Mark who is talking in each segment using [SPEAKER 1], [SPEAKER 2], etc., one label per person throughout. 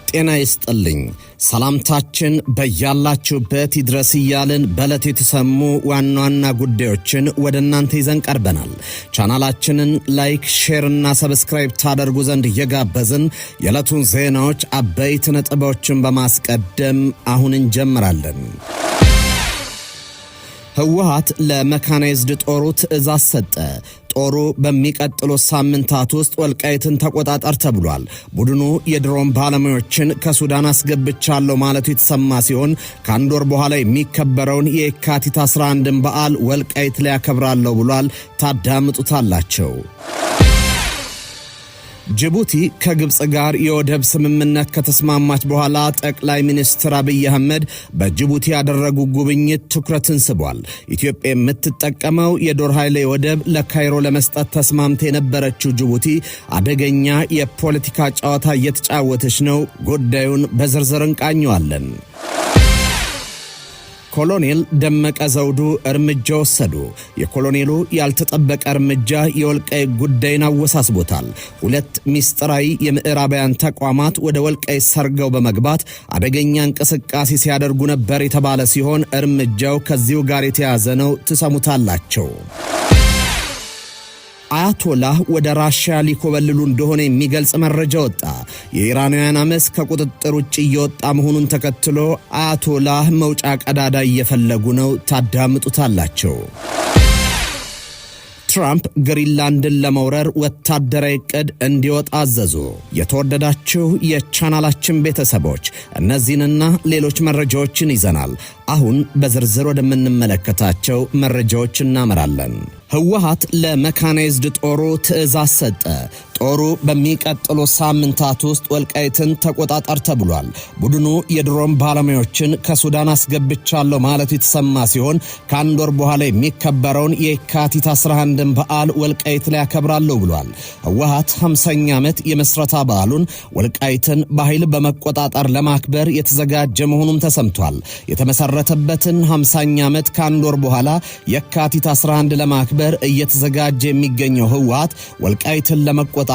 [SPEAKER 1] ጤና ይስጥልኝ ሰላምታችን በያላችሁበት ይድረስ ይያልን በዕለቱ የተሰሙ ዋና ጉዳዮችን ወደ እናንተ ይዘን ቀርበናል። ቻናላችንን ላይክ፣ ሼር እና ሰብስክራይብ ታደርጉ ዘንድ እየጋበዝን የዕለቱን ዜናዎች አበይት ነጥቦችን በማስቀደም አሁን እንጀምራለን። ህወሓት ለመካናይዝድ ጦሩ ትዕዛዝ ሰጠ። ጦሩ በሚቀጥሉ ሳምንታት ውስጥ ወልቃይትን ተቆጣጣር ተብሏል። ቡድኑ የድሮን ባለሙያዎችን ከሱዳን አስገብቻለሁ ማለቱ የተሰማ ሲሆን ከአንድ ወር በኋላ የሚከበረውን የካቲት 11ን በዓል ወልቃይት ላይ ያከብራለሁ ብሏል። ታዳምጡታላችሁ። ጅቡቲ ከግብጽ ጋር የወደብ ስምምነት ከተስማማች በኋላ ጠቅላይ ሚኒስትር አብይ አህመድ በጅቡቲ ያደረጉ ጉብኝት ትኩረትን ስቧል። ኢትዮጵያ የምትጠቀመው የዶር ኃይሌ ወደብ ለካይሮ ለመስጠት ተስማምታ የነበረችው ጅቡቲ አደገኛ የፖለቲካ ጨዋታ እየተጫወተች ነው። ጉዳዩን በዝርዝር እንቃኘዋለን። ኮሎኔል ደመቀ ዘውዱ እርምጃ ወሰዱ። የኮሎኔሉ ያልተጠበቀ እርምጃ የወልቃይት ጉዳይን አወሳስቦታል። ሁለት ሚስጥራዊ የምዕራባውያን ተቋማት ወደ ወልቃይት ሰርገው በመግባት አደገኛ እንቅስቃሴ ሲያደርጉ ነበር የተባለ ሲሆን እርምጃው ከዚሁ ጋር የተያዘ ነው። ትሰሙታላችሁ። አያቶላህ ወደ ራሽያ ሊኮበልሉ እንደሆነ የሚገልጽ መረጃ ወጣ። የኢራናውያን አመስ ከቁጥጥር ውጭ እየወጣ መሆኑን ተከትሎ አያቶላህ መውጫ ቀዳዳ እየፈለጉ ነው። ታዳምጡታላችሁ። ትራምፕ ግሪንላንድን ለመውረር ወታደራዊ ዕቅድ እንዲወጣ አዘዙ። የተወደዳችሁ የቻናላችን ቤተሰቦች እነዚህንና ሌሎች መረጃዎችን ይዘናል። አሁን በዝርዝር ወደምንመለከታቸው መረጃዎች እናመራለን። ህወሓት ለመካናይዝድ ጦሩ ትዕዛዝ ሰጠ። ጦሩ በሚቀጥሉ ሳምንታት ውስጥ ወልቃይትን ተቆጣጣር ተብሏል። ቡድኑ የድሮን ባለሙያዎችን ከሱዳን አስገብቻለሁ ማለቱ የተሰማ ሲሆን ከአንድ ወር በኋላ የሚከበረውን የካቲት 11ን በዓል ወልቃይት ላይ ያከብራለሁ ብሏል። ህወሓት 50ኛ ዓመት የመስረታ በዓሉን ወልቃይትን በኃይል በመቆጣጠር ለማክበር የተዘጋጀ መሆኑም ተሰምቷል። የተመሰረተበትን 50ኛ ዓመት ከአንድ ወር በኋላ የካቲት 11 ለማክበር እየተዘጋጀ የሚገኘው ህወሓት ወልቃይትን ለመቆጣጠር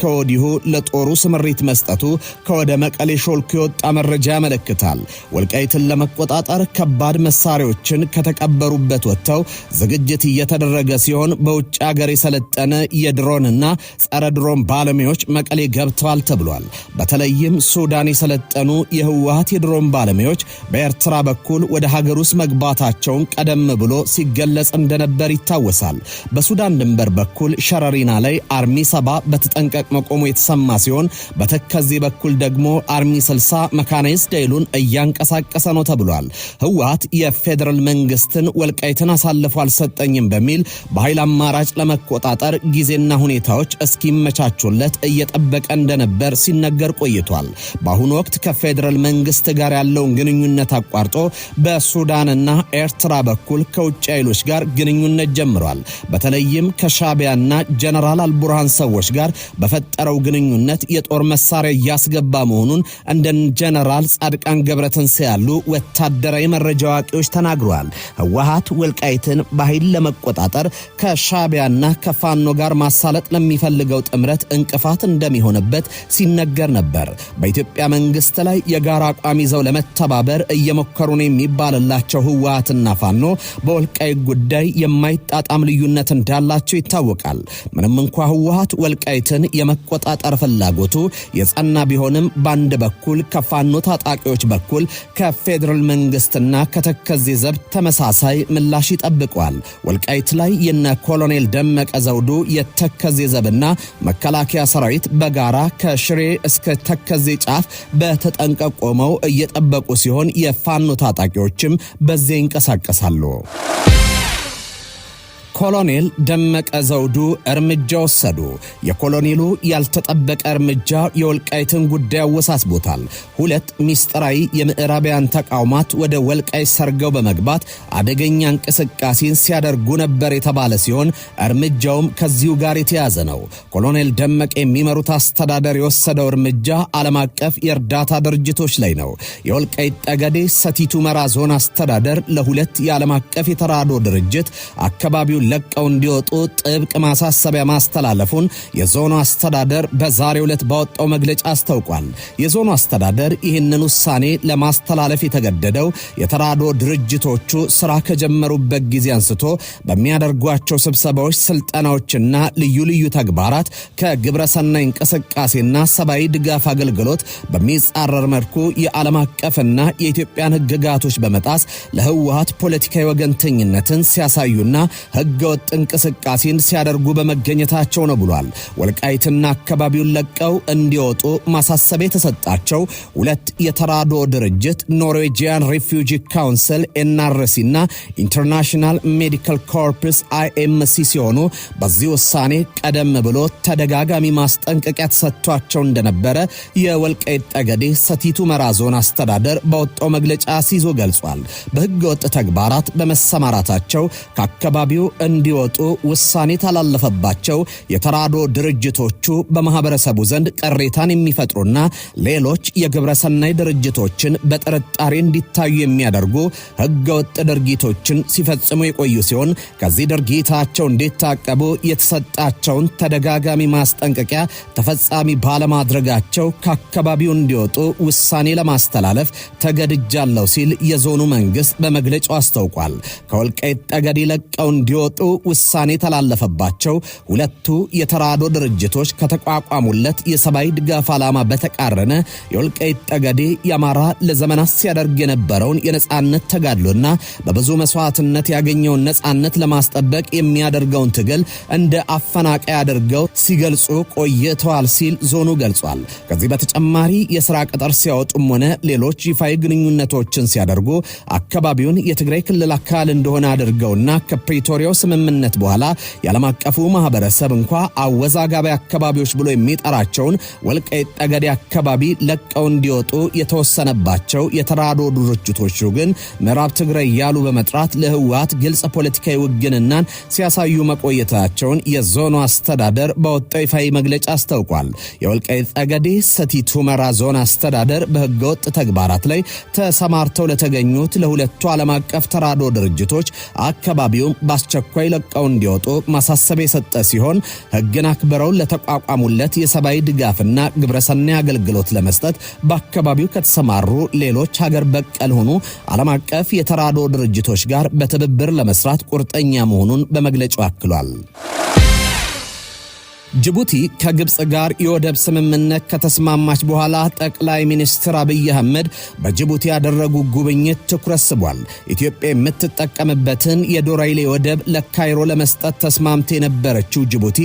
[SPEAKER 1] ከወዲሁ ለጦሩ ስምሪት መስጠቱ ከወደ መቀሌ ሾልኮ የወጣ መረጃ ያመለክታል። ወልቃይትን ለመቆጣጠር ከባድ መሳሪያዎችን ከተቀበሩበት ወጥተው ዝግጅት እየተደረገ ሲሆን በውጭ ሀገር የሰለጠነ የድሮንና ጸረ ድሮን ባለሙያዎች መቀሌ ገብተዋል ተብሏል። በተለይም ሱዳን የሰለጠኑ የህወሓት የድሮን ባለሙያዎች በኤርትራ በኩል ወደ ሀገር ውስጥ መግባታቸውን ቀደም ብሎ ሲገለጽ እንደነበር ይታወሳል። በሱዳን ድንበር በኩል ሸረሪና ላይ አርሚ 70 በተጠንቀቅ መቆሙ የተሰማ ሲሆን በተከዜ በኩል ደግሞ አርሚ 60 መካናይዝድ ኃይሉን እያንቀሳቀሰ ነው ተብሏል። ህወሓት የፌደራል መንግስትን ወልቃይትን አሳልፎ አልሰጠኝም በሚል በኃይል አማራጭ ለመቆጣጠር ጊዜና ሁኔታዎች እስኪመቻቹለት እየጠበቀ እንደነበር ሲነገር ቆይቷል። በአሁኑ ወቅት ከፌደራል መንግስት ጋር ያለውን ግንኙነት አቋርጦ በሱዳንና ኤርትራ በኩል ከውጭ ኃይሎች ጋር ግንኙነት ጀምሯል። በተለይም ከሻቢያና ጀነራል አልቡርሃን ሰዎች ጋር በፈጠረው ግንኙነት የጦር መሳሪያ ያስገባ መሆኑን እንደ ጀነራል ጻድቃን ገብረትንሳኤ ያሉ ወታደራዊ መረጃ አዋቂዎች ተናግረዋል። ህወሓት ወልቃይትን በኃይል ለመቆጣጠር ከሻቢያና ከፋኖ ጋር ማሳለጥ ለሚፈልገው ጥምረት እንቅፋት እንደሚሆንበት ሲነገር ነበር። በኢትዮጵያ መንግስት ላይ የጋራ አቋም ይዘው ለመተባበር እየሞከሩ ነው የሚባልላቸው ህወሓትና ፋኖ በወልቃይት ጉዳይ የማይጣጣም ልዩነት እንዳላቸው ይታወቃል። ምንም እንኳን ህወሓት ወልቃይትን የመቆጣጠር ፍላጎቱ የጸና ቢሆንም በአንድ በኩል ከፋኖ ታጣቂዎች በኩል ከፌደራል መንግስትና ከተከዜ ዘብ ተመሳሳይ ምላሽ ይጠብቋል። ወልቃይት ላይ የነ ኮሎኔል ደመቀ ዘውዱ የተከዜ ዘብና መከላከያ ሰራዊት በጋራ ከሽሬ እስከ ተከዜ ጫፍ በተጠንቀቅ ቆመው እየጠበቁ ሲሆን የፋኖ ታጣቂዎችም በዚያ ይንቀሳቀሳሉ። ኮሎኔል ደመቀ ዘውዱ እርምጃ ወሰዱ። የኮሎኔሉ ያልተጠበቀ እርምጃ የወልቃይትን ጉዳይ አወሳስቦታል። ሁለት ሚስጥራዊ የምዕራባውያን ተቋማት ወደ ወልቃይት ሰርገው በመግባት አደገኛ እንቅስቃሴን ሲያደርጉ ነበር የተባለ ሲሆን እርምጃውም ከዚሁ ጋር የተያዘ ነው። ኮሎኔል ደመቀ የሚመሩት አስተዳደር የወሰደው እርምጃ ዓለም አቀፍ የእርዳታ ድርጅቶች ላይ ነው። የወልቃይት ጠገዴ ሰቲት ሁመራ ዞን አስተዳደር ለሁለት የዓለም አቀፍ የተራድኦ ድርጅት አካባቢው ለቀው እንዲወጡ ጥብቅ ማሳሰቢያ ማስተላለፉን የዞኑ አስተዳደር በዛሬው ዕለት ባወጣው መግለጫ አስታውቋል። የዞኑ አስተዳደር ይህንን ውሳኔ ለማስተላለፍ የተገደደው የተራድኦ ድርጅቶቹ ስራ ከጀመሩበት ጊዜ አንስቶ በሚያደርጓቸው ስብሰባዎች፣ ስልጠናዎችና ልዩ ልዩ ተግባራት ከግብረ ሰናይ እንቅስቃሴና ሰብአዊ ድጋፍ አገልግሎት በሚጻረር መልኩ የዓለም አቀፍና የኢትዮጵያን ሕግጋቶች በመጣስ ለህወሓት ፖለቲካዊ ወገንተኝነትን ሲያሳዩና ህገወጥ እንቅስቃሴን ሲያደርጉ በመገኘታቸው ነው ብሏል። ወልቃይትና አካባቢውን ለቀው እንዲወጡ ማሳሰቢያ የተሰጣቸው ሁለት የተራድኦ ድርጅት ኖርዌጂያን ሪፊውጂ ካውንስል NRC እና ኢንተርናሽናል ሜዲካል ኮርፕስ IMC ሲሆኑ በዚህ ውሳኔ ቀደም ብሎ ተደጋጋሚ ማስጠንቀቂያ ተሰጥቷቸው እንደነበረ የወልቃይት ጠገዴ ሰቲት ሁመራ ዞን አስተዳደር በወጣው መግለጫ ሲዞ ገልጿል። በህገወጥ ተግባራት በመሰማራታቸው ከአካባቢው እንዲወጡ ውሳኔ ተላለፈባቸው የተራድኦ ድርጅቶቹ በማህበረሰቡ ዘንድ ቅሬታን የሚፈጥሩና ሌሎች የግብረ ሰናይ ድርጅቶችን በጥርጣሬ እንዲታዩ የሚያደርጉ ህገወጥ ድርጊቶችን ሲፈጽሙ የቆዩ ሲሆን ከዚህ ድርጊታቸው እንዲታቀቡ የተሰጣቸውን ተደጋጋሚ ማስጠንቀቂያ ተፈጻሚ ባለማድረጋቸው ከአካባቢው እንዲወጡ ውሳኔ ለማስተላለፍ ተገድጃለሁ ሲል የዞኑ መንግስት በመግለጫው አስታውቋል። ከወልቃይት ጠገዴ ለቀው እንዲወጡ ውሳኔ ተላለፈባቸው ሁለቱ የተራድኦ ድርጅቶች ከተቋቋሙለት የሰብአዊ ድጋፍ ዓላማ በተቃረነ የወልቃይት ጠገዴ የአማራ ለዘመናት ሲያደርግ የነበረውን የነጻነት ተጋድሎና በብዙ መስዋዕትነት ያገኘውን ነጻነት ለማስጠበቅ የሚያደርገውን ትግል እንደ አፈናቃይ አድርገው ሲገልጹ ቆይተዋል ሲል ዞኑ ገልጿል። ከዚህ በተጨማሪ የሥራ ቅጥር ሲያወጡም ሆነ ሌሎች ይፋዊ ግንኙነቶችን ሲያደርጉ አካባቢውን የትግራይ ክልል አካል እንደሆነ አድርገውና ከፕሪቶሪያው ስምምነት በኋላ የዓለም አቀፉ ማህበረሰብ እንኳ አወዛጋቢ አካባቢዎች ብሎ የሚጠራቸውን ወልቃይት ጠገዴ አካባቢ ለቀው እንዲወጡ የተወሰነባቸው የተራድኦ ድርጅቶቹ ግን ምዕራብ ትግራይ ያሉ በመጥራት ለህወሓት ግልጽ ፖለቲካዊ ውግንናን ሲያሳዩ መቆየታቸውን የዞኑ አስተዳደር በወጣው ይፋዊ መግለጫ አስታውቋል። የወልቃይት ጠገዴ ሰቲት ሁመራ ዞን አስተዳደር በህገወጥ ተግባራት ላይ ተሰማርተው ለተገኙት ለሁለቱ ዓለም አቀፍ ተራድኦ ድርጅቶች አካባቢውን በአስቸኳይ ለቀው እንዲወጡ ማሳሰቢያ የሰጠ ሲሆን ህግን አክብረው ለተቋቋሙለት የሰብአዊ ድጋፍና ግብረሰናይ አገልግሎት ለመስጠት በአካባቢው ከተሰማሩ ሌሎች ሀገር በቀል ሆኑ ዓለም አቀፍ የተራድኦ ድርጅቶች ጋር በትብብር ለመስራት ቁርጠኛ መሆኑን በመግለጫው አክሏል። ጅቡቲ ከግብጽ ጋር የወደብ ስምምነት ከተስማማች በኋላ ጠቅላይ ሚኒስትር አብይ አህመድ በጅቡቲ ያደረጉ ጉብኝት ትኩረት ስቧል። ኢትዮጵያ የምትጠቀምበትን የዶራይሌ ወደብ ለካይሮ ለመስጠት ተስማምታ የነበረችው ጅቡቲ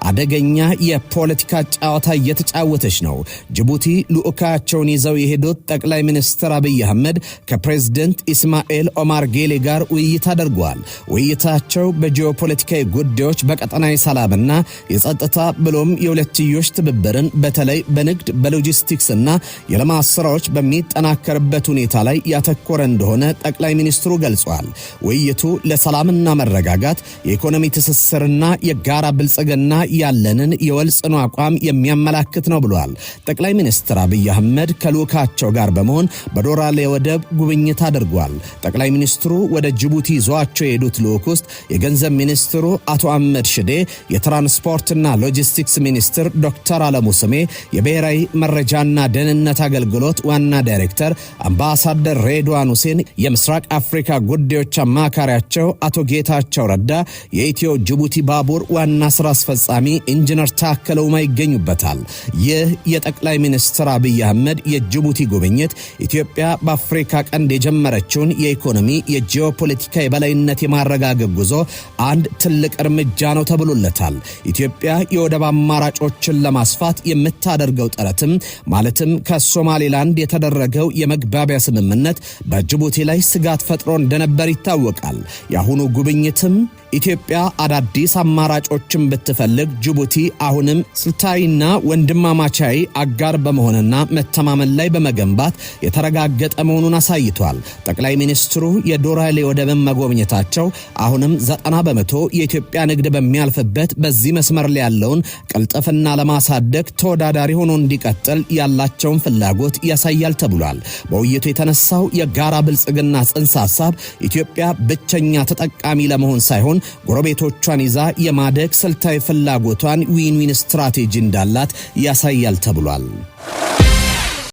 [SPEAKER 1] አደገኛ የፖለቲካ ጨዋታ እየተጫወተች ነው። ጅቡቲ ልዑካቸውን ይዘው የሄዱት ጠቅላይ ሚኒስትር አብይ አህመድ ከፕሬዝደንት ኢስማኤል ኦማር ጌሌ ጋር ውይይት አድርገዋል። ውይይታቸው በጂኦፖለቲካዊ ጉዳዮች፣ በቀጠናዊ ሰላምና የጸጥታ ብሎም የሁለትዮሽ ትብብርን በተለይ በንግድ በሎጂስቲክስና የልማት ስራዎች በሚጠናከርበት ሁኔታ ላይ ያተኮረ እንደሆነ ጠቅላይ ሚኒስትሩ ገልጸዋል። ውይይቱ ለሰላምና መረጋጋት፣ የኢኮኖሚ ትስስርና የጋራ ብልጽግና ያለንን የወል ጽኑ አቋም የሚያመላክት ነው ብለዋል። ጠቅላይ ሚኒስትር አብይ አህመድ ከልዑካቸው ጋር በመሆን በዶራሌ ወደብ ጉብኝት አድርጓል። ጠቅላይ ሚኒስትሩ ወደ ጅቡቲ ይዟቸው የሄዱት ልዑክ ውስጥ የገንዘብ ሚኒስትሩ አቶ አህመድ ሽዴ፣ የትራንስፖርትና ሎጂስቲክስ ሚኒስትር ዶክተር አለሙ ስሜ፣ የብሔራዊ መረጃና ደህንነት አገልግሎት ዋና ዳይሬክተር አምባሳደር ሬድዋን ሁሴን፣ የምስራቅ አፍሪካ ጉዳዮች አማካሪያቸው አቶ ጌታቸው ረዳ፣ የኢትዮ ጅቡቲ ባቡር ዋና ስራ አስፈጻሚ ኢንጂነር ታከለ ኡማ ይገኙበታል። ይህ የጠቅላይ ሚኒስትር አብይ አህመድ የጅቡቲ ጉብኝት ኢትዮጵያ በአፍሪካ ቀንድ የጀመረችውን የኢኮኖሚ የጂኦፖለቲካ የበላይነት የማረጋገጥ ጉዞ አንድ ትልቅ እርምጃ ነው ተብሎለታል። ኢትዮጵያ የወደብ አማራጮችን ለማስፋት የምታደርገው ጥረትም ማለትም ከሶማሌላንድ የተደረገው የመግባቢያ ስምምነት በጅቡቲ ላይ ስጋት ፈጥሮ እንደነበር ይታወቃል። የአሁኑ ጉብኝትም ኢትዮጵያ አዳዲስ አማራጮችን ብትፈልግ ጅቡቲ አሁንም ስልታዊና ወንድማማቻዊ አጋር በመሆንና መተማመን ላይ በመገንባት የተረጋገጠ መሆኑን አሳይቷል። ጠቅላይ ሚኒስትሩ የዶራሌ ወደብን መጎብኘታቸው አሁንም 90% የኢትዮጵያ ንግድ በሚያልፍበት በዚህ መስመር ላይ ያለው ያለውን ቅልጥፍና ለማሳደግ ተወዳዳሪ ሆኖ እንዲቀጥል ያላቸውን ፍላጎት ያሳያል ተብሏል። በውይይቱ የተነሳው የጋራ ብልጽግና ጽንሰ ሐሳብ ኢትዮጵያ ብቸኛ ተጠቃሚ ለመሆን ሳይሆን ጎረቤቶቿን ይዛ የማደግ ስልታዊ ፍላጎቷን ዊን ዊን ስትራቴጂ እንዳላት ያሳያል ተብሏል።